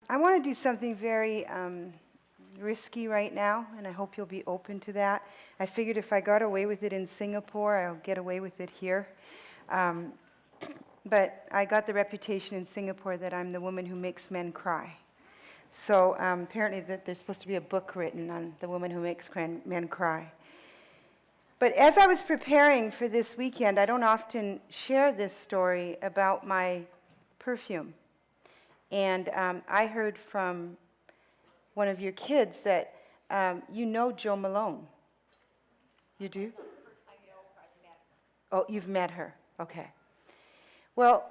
I want to do something very risky right now, and I hope you'll be open to that. I figured if I got away with it in Singapore, I'll get away with it here. Um, but I got the reputation in Singapore that I'm the woman who makes men cry. So apparently there's supposed to be a book written on the woman who makes men cry. But as I was preparing for this weekend, I don't often share this story about my perfume. And I heard from one of your kids that you know Jo Malone. You do? I know, I've met her. Oh, you've met her. Okay. Well,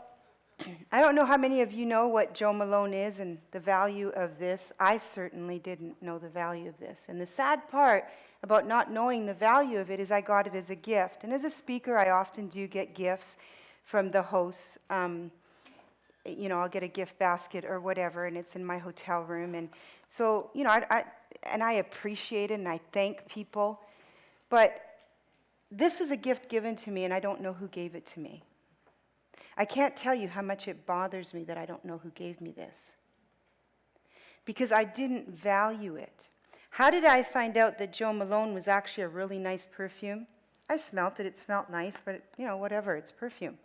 I don't know how many of you know what Jo Malone is and the value of this. I certainly didn't know the value of this. And the sad part about not knowing the value of it is I got it as a gift. And as a speaker, I often do get gifts from the hosts. I'll get a gift basket or whatever, and it's in my hotel room. And so, I appreciate it, and I thank people. But this was a gift given to me, and I don't know who gave it to me. I can't tell you how much it bothers me that I don't know who gave me this, because I didn't value it. How did I find out that Jo Malone was actually a really nice perfume? I smelt it. It smelled nice, but, whatever, it's perfume.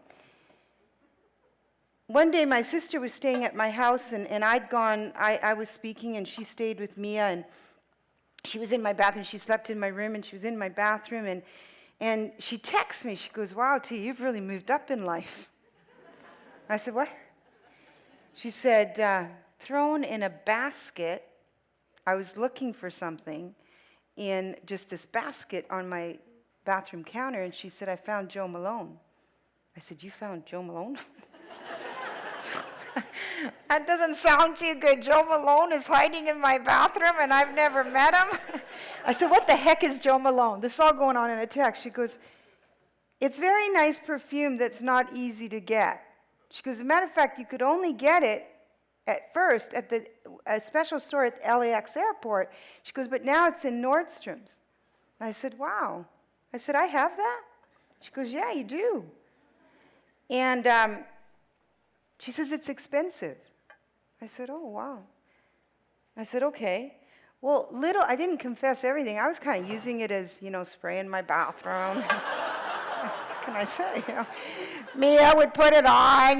One day my sister was staying at my house, and I was speaking, and she stayed with Mia, and she was in my bathroom. She slept in my room, and she was in my bathroom, and she texts me. She goes, "Wow, T, you've really moved up in life." I said, "What?" She said, "Thrown in a basket, I was looking for something in just this basket on my bathroom counter," and she said, "I found Jo Malone." I said, "You found Jo Malone?" That doesn't sound too good. Jo Malone is hiding in my bathroom and I've never met him. I said, "What the heck is Jo Malone?" This is all going on in a text. She goes, "It's very nice perfume that's not easy to get." She goes, "As a matter of fact, you could only get it at first at a special store at the LAX airport." She goes, "But now it's in Nordstrom's." I said, "Wow." I said, "I have that?" She goes, "Yeah, you do." And she says, "It's expensive." I said, "Oh, wow." I said, "Okay." Well, I didn't confess everything. I was kind of using it as, spray in my bathroom. What can I say? Mia would put it on,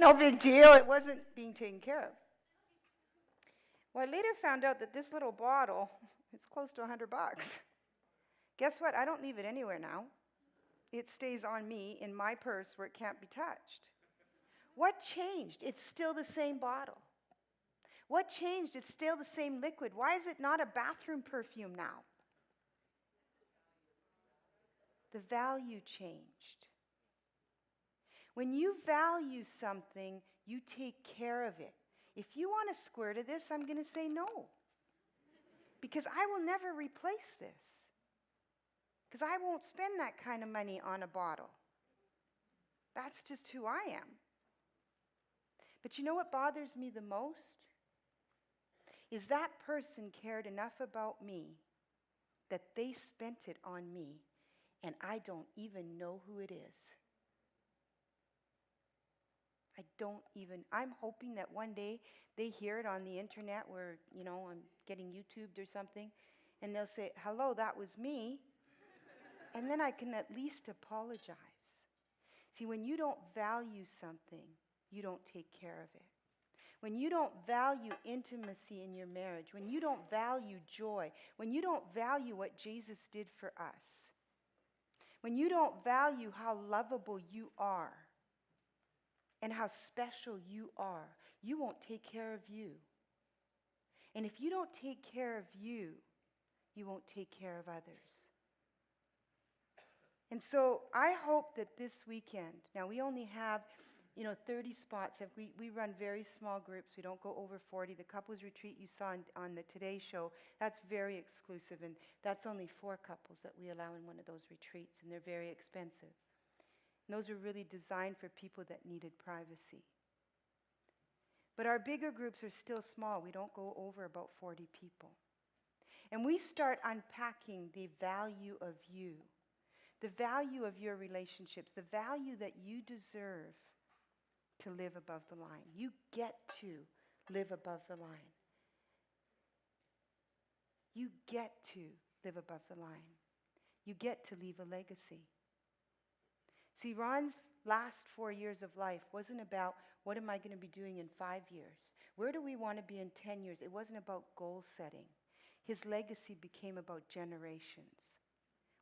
no big deal. It wasn't being taken care of. Well, I later found out that this little bottle is close to $100. Guess what? I don't leave it anywhere now. It stays on me in my purse where it can't be touched. What changed? It's still the same bottle. What changed? It's still the same liquid. Why is it not a bathroom perfume now? The value changed. When you value something, you take care of it. If you want a squirt of this, I'm going to say no. Because I will never replace this. Because I won't spend that kind of money on a bottle. That's just who I am. But you know what bothers me the most? Is that person cared enough about me that they spent it on me, and I don't even know who it is. I'm hoping that one day they hear it on the internet where, I'm getting YouTubed or something, and they'll say, "Hello, that was me," and then I can at least apologize. See, when you don't value something, you don't take care of it. When you don't value intimacy in your marriage, when you don't value joy, when you don't value what Jesus did for us, when you don't value how lovable you are and how special you are, you won't take care of you. And if you don't take care of you, you won't take care of others. And so I hope that this weekend, now we only have 30 spots. We run very small groups. We don't go over 40. The couples retreat you saw on the Today Show, that's very exclusive, and that's only 4 couples that we allow in one of those retreats, and they're very expensive. And those are really designed for people that needed privacy. But our bigger groups are still small. We don't go over about 40 people. And we start unpacking the value of you, the value of your relationships, the value that you deserve to live above the line. You get to live above the line. You get to live above the line. You get to leave a legacy. See, Ron's last 4 years of life wasn't about what am I going to be doing in 5 years? Where do we want to be in 10 years? It wasn't about goal setting. His legacy became about generations.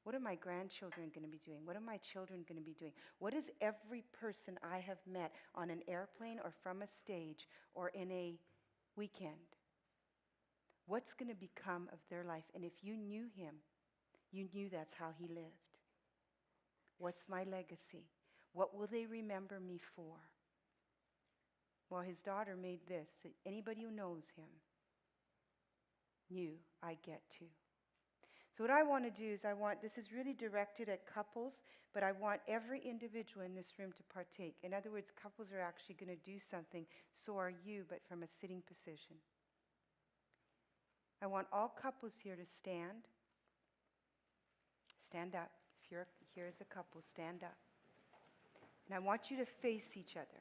What are my grandchildren going to be doing? What are my children going to be doing? What is every person I have met on an airplane or from a stage or in a weekend? What's going to become of their life? And if you knew him, you knew that's how he lived. What's my legacy? What will they remember me for? Well, his daughter made this, that anybody who knows him knew I get to. So what I want to do is this is really directed at couples, but I want every individual in this room to partake. In other words, couples are actually going to do something, so are you, but from a sitting position. I want all couples here to stand. Stand up. If you're here as a couple, stand up. And I want you to face each other.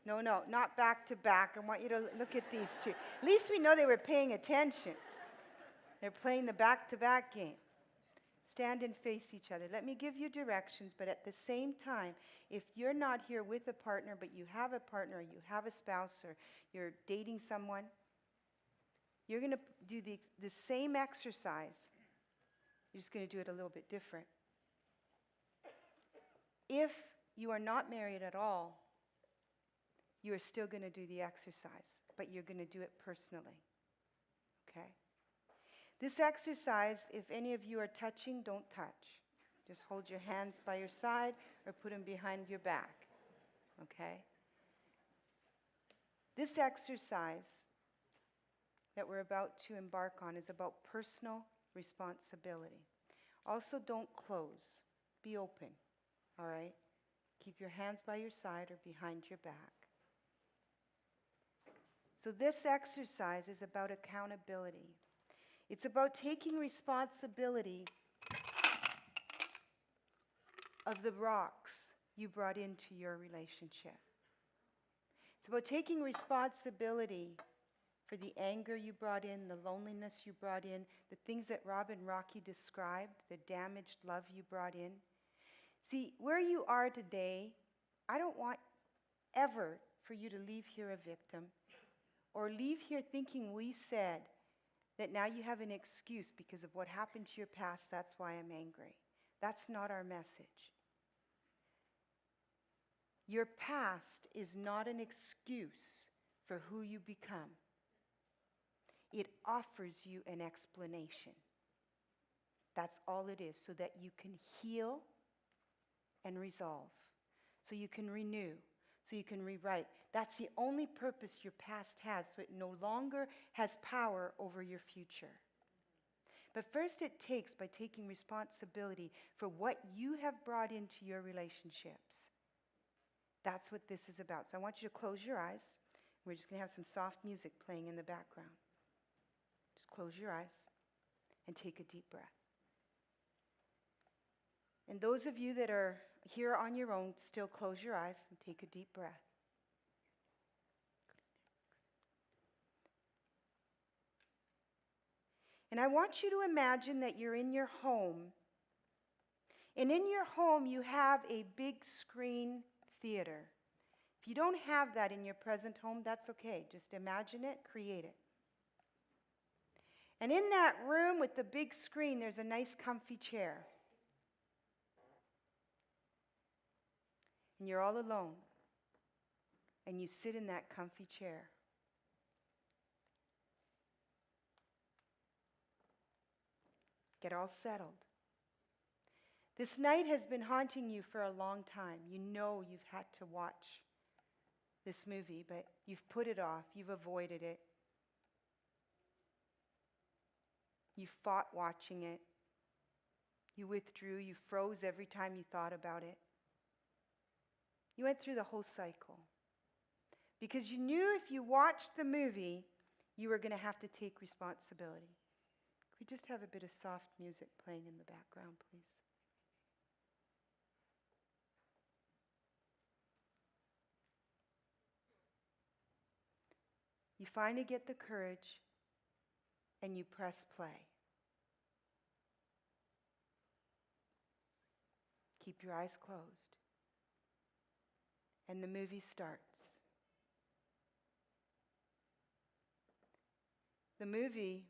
No, not back to back. I want you to look at these two. At least we know they were paying attention. They're playing the back-to-back game. Stand and face each other. Let me give you directions, but at the same time, if you're not here with a partner, but you have a partner, or you have a spouse, or you're dating someone, you're going to do the same exercise. You're just going to do it a little bit different. If you are not married at all, you are still going to do the exercise, but you're going to do it personally. Okay? This exercise, if any of you are touching, don't touch. Just hold your hands by your side or put them behind your back. Okay? This exercise that we're about to embark on is about personal responsibility. Also, don't close. Be open. All right? Keep your hands by your side or behind your back. So this exercise is about accountability. It's about taking responsibility of the rocks you brought into your relationship. It's about taking responsibility for the anger you brought in, the loneliness you brought in, the things that Rob and Rocky described, the damaged love you brought in. See, where you are today, I don't want ever for you to leave here a victim or leave here thinking we said that now you have an excuse because of what happened to your past, that's why I'm angry. That's not our message. Your past is not an excuse for who you become. It offers you an explanation. That's all it is, so that you can heal and resolve, so you can renew, so you can rewrite. That's the only purpose your past has, so it no longer has power over your future. But first it takes by taking responsibility for what you have brought into your relationships. That's what this is about. So I want you to close your eyes. We're just going to have some soft music playing in the background. Just close your eyes and take a deep breath. And those of you that are here on your own, still close your eyes and take a deep breath. And I want you to imagine that you're in your home. And in your home, you have a big screen theater. If you don't have that in your present home, that's okay. Just imagine it, create it. And in that room with the big screen, there's a nice comfy chair. And you're all alone. And you sit in that comfy chair. Get all settled. This night has been haunting you for a long time. You know you've had to watch this movie, but you've put it off. You've avoided it. You fought watching it. You withdrew. You froze every time you thought about it. You went through the whole cycle. Because you knew if you watched the movie, you were going to have to take responsibility. Could we just have a bit of soft music playing in the background, please? You finally get the courage and you press play. Keep your eyes closed. And the movie starts. The movie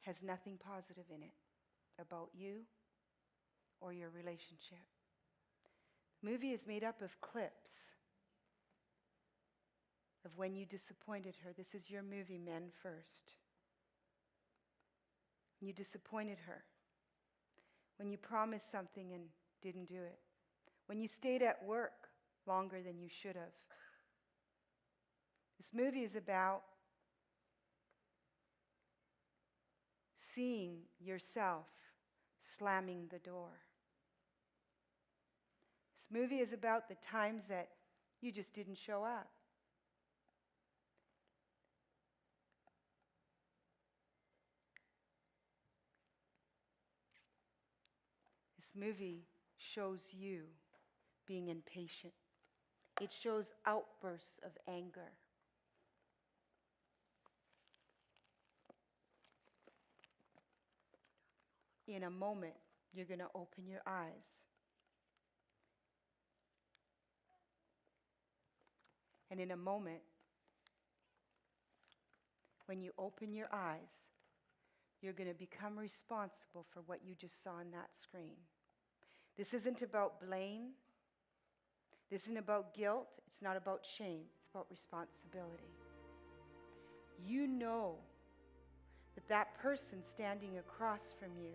has nothing positive in it about you or your relationship. The movie is made up of clips of when you disappointed her. This is your movie, men first. You disappointed her. When you promised something and didn't do it. When you stayed at work longer than you should have. This movie is about seeing yourself slamming the door. This movie is about the times that you just didn't show up. This movie shows you being impatient. It shows outbursts of anger. In a moment, you're going to open your eyes. And in a moment, when you open your eyes, you're going to become responsible for what you just saw on that screen. This isn't about blame. This isn't about guilt. It's not about shame. It's about responsibility. You know that that person standing across from you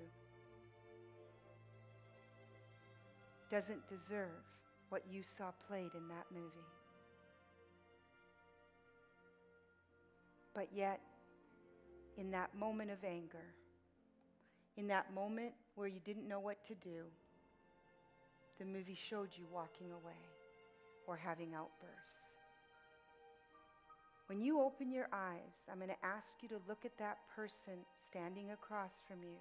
doesn't deserve what you saw played in that movie. But yet, in that moment of anger, in that moment where you didn't know what to do, the movie showed you walking away or having outbursts. When you open your eyes, I'm going to ask you to look at that person standing across from you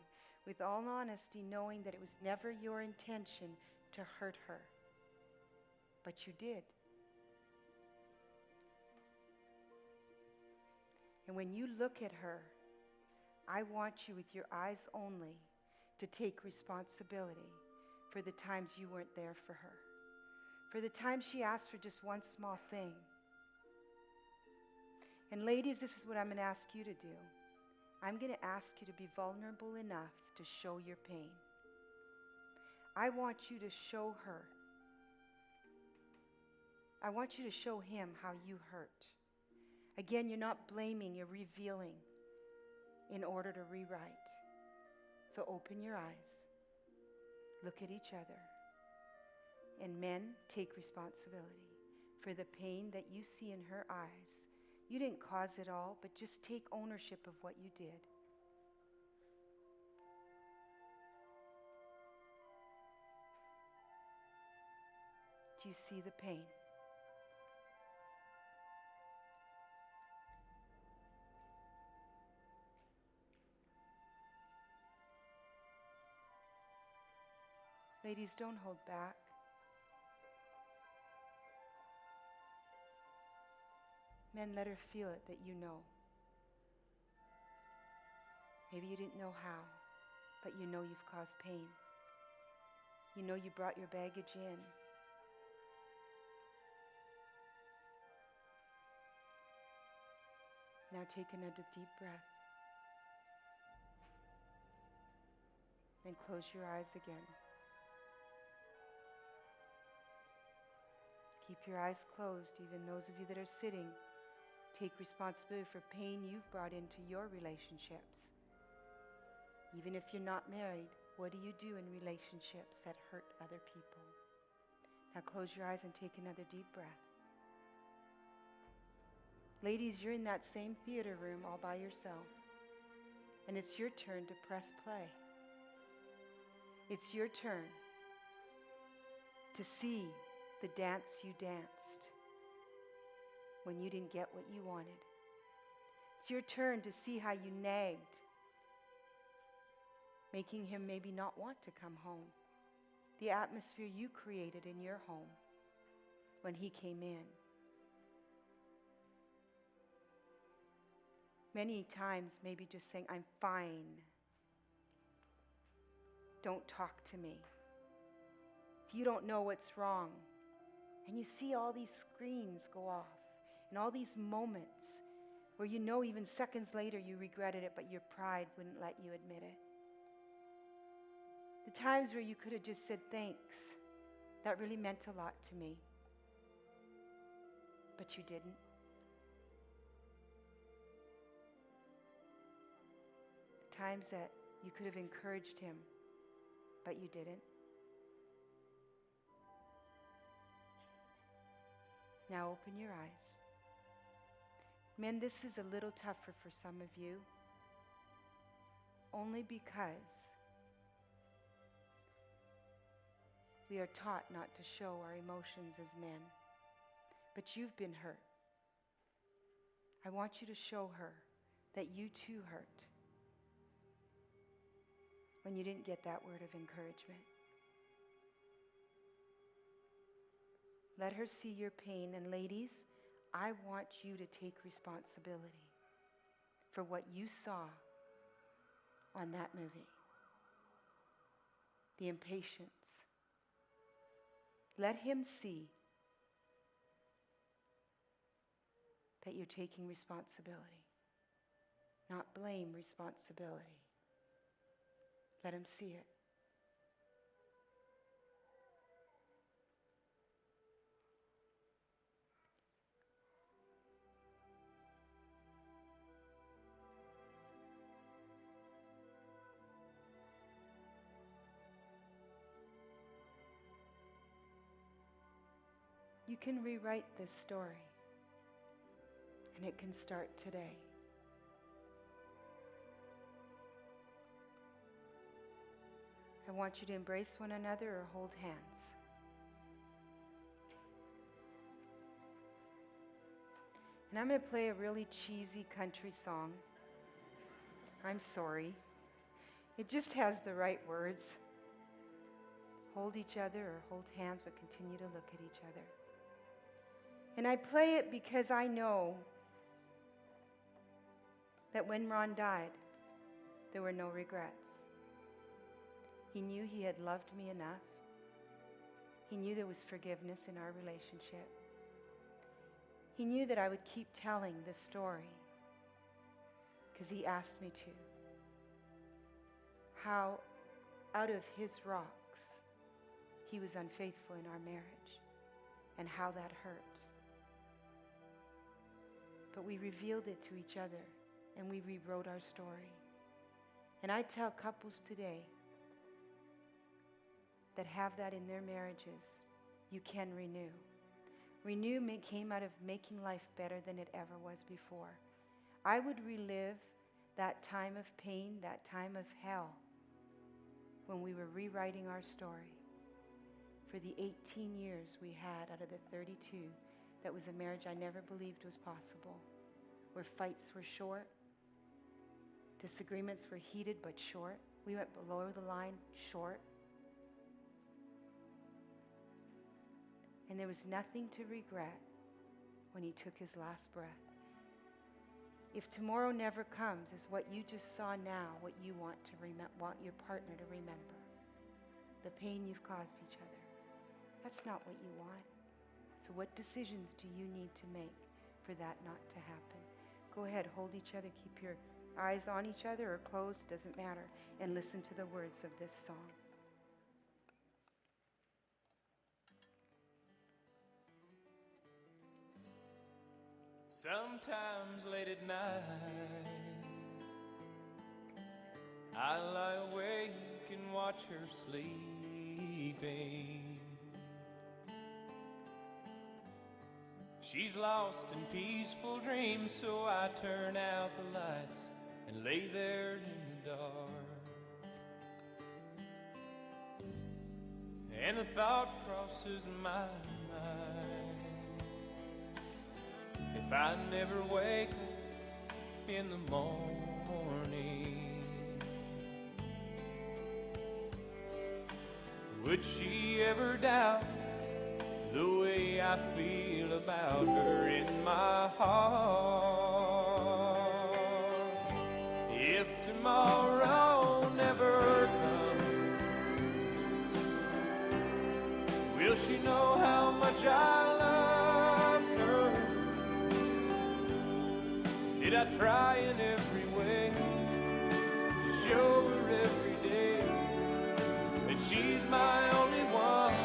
with all honesty, knowing that it was never your intention to hurt her. But you did. And when you look at her, I want you with your eyes only to take responsibility for the times you weren't there for her. For the times she asked for just one small thing. And ladies, this is what I'm going to ask you to do. I'm going to ask you to be vulnerable enough to show your pain. I want you to show her. I want you to show him how you hurt. Again, you're not blaming, you're revealing in order to rewrite. So open your eyes. Look at each other. And men, take responsibility for the pain that you see in her eyes. You didn't cause it all, but just take ownership of what you did. Do you see the pain? Ladies, don't hold back. Men, let her feel it that you know. Maybe you didn't know how, but you know you've caused pain. You know you brought your baggage in. Now take another deep breath. And close your eyes again. Keep your eyes closed, even those of you that are sitting. Take responsibility for pain you've brought into your relationships. Even if you're not married, what do you do in relationships that hurt other people? Now close your eyes and take another deep breath. Ladies, you're in that same theater room all by yourself. And it's your turn to press play. It's your turn to see the dance you danced when you didn't get what you wanted. It's your turn to see how you nagged, making him maybe not want to come home. The atmosphere you created in your home. when he came in. Many times, maybe just saying, I'm fine. Don't talk to me. If you don't know what's wrong, and you see all these screens go off, and all these moments where you know even seconds later you regretted it, but your pride wouldn't let you admit it. The times where you could have just said, thanks, that really meant a lot to me, but you didn't. The times that you could have encouraged him, but you didn't. Now open your eyes. Men, this is a little tougher for some of you, only because we are taught not to show our emotions as men. But you've been hurt. I want you to show her that you too hurt when you didn't get that word of encouragement. Let her see your pain. And ladies, I want you to take responsibility for what you saw on that movie. The impatience. Let him see that you're taking responsibility, not blame, responsibility. Let him see it. You can rewrite this story, and it can start today. I want you to embrace one another or hold hands. And I'm going to play a really cheesy country song. I'm sorry. It just has the right words. Hold each other or hold hands, but continue to look at each other. And I play it because I know that when Ron died, there were no regrets. He knew he had loved me enough. He knew there was forgiveness in our relationship. He knew that I would keep telling the story because he asked me to. How out of his rocks he was unfaithful in our marriage and how that hurt. But we revealed it to each other and we rewrote our story. And I tell couples today that have that in their marriages, you can renew. Renew came out of making life better than it ever was before. I would relive that time of pain, that time of hell, when we were rewriting our story for the 18 years we had out of the 32. That was a marriage I never believed was possible, where fights were short, disagreements were heated but short. We went below the line short. And there was nothing to regret when he took his last breath. If tomorrow never comes, is what you just saw now what you want your partner to remember. The pain you've caused each other. That's not what you want. So what decisions do you need to make for that not to happen? Go ahead, hold each other, keep your eyes on each other or closed, doesn't matter, and listen to the words of this song. Sometimes late at night I lie awake and watch her sleeping. She's lost in peaceful dreams, so I turn out the lights and lay there in the dark. And a thought crosses my mind: if I never wake up in the morning, would she ever doubt the way way I feel about her in my heart. If tomorrow never comes, will she know how much I loved her? Did I try in every way to show her every day that she's my only one?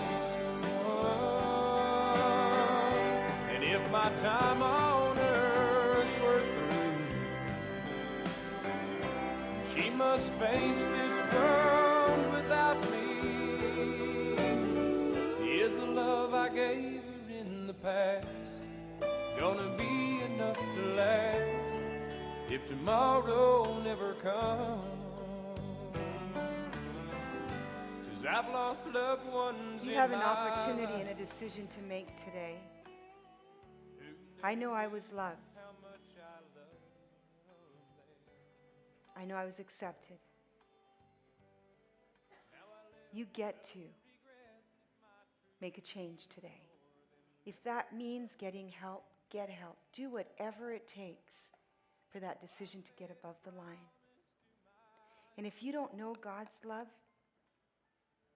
And if my time on earth were through, she must face this world without me. Is the love I gave her in the past gonna be enough to last if tomorrow never comes? 'Cause I've lost loved ones. You have an opportunity and a decision to make today. I know I was loved. I know I was accepted. You get to make a change today. If that means getting help, get help. Do whatever it takes for that decision to get above the line. And if you don't know God's love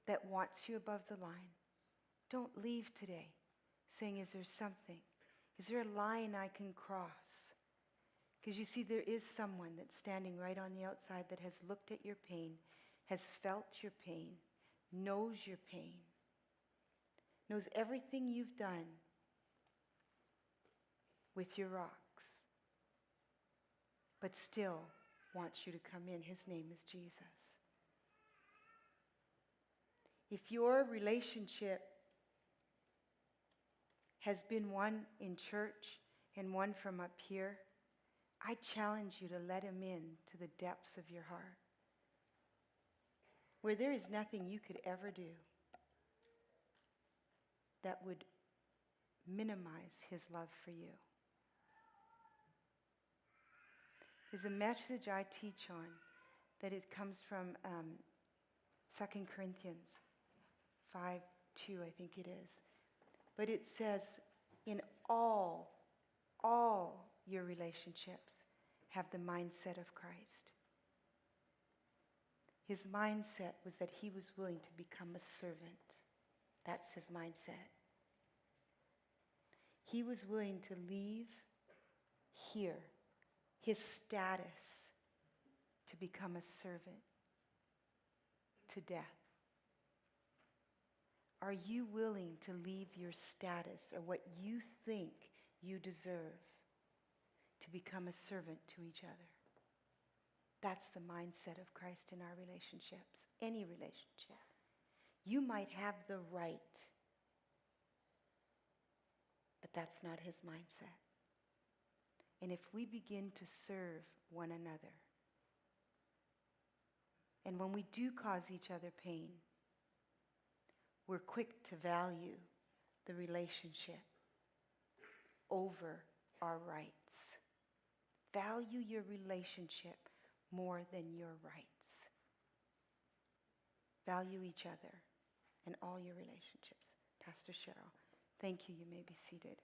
that wants you above the line, don't leave today saying, is there something? Is there a line I can cross? Because you see, there is someone that's standing right on the outside that has looked at your pain, has felt your pain, knows your pain, knows everything you've done with your rocks, but still wants you to come in. His name is Jesus. If your relationship has been one in church and one from up here, I challenge you to let him in to the depths of your heart, where there is nothing you could ever do that would minimize his love for you. There's a message I teach on that it comes from 2 Corinthians 5:2, I think it is. But it says, in all your relationships, have the mindset of Christ. His mindset was that he was willing to become a servant. That's his mindset. He was willing to leave here his status to become a servant to death. Are you willing to leave your status or what you think you deserve to become a servant to each other? That's the mindset of Christ in our relationships, any relationship. You might have the right, but that's not his mindset. And if we begin to serve one another, and when we do cause each other pain, we're quick to value the relationship over our rights. Value your relationship more than your rights. Value each other and all your relationships. Pastor Cheryl, thank you. You may be seated.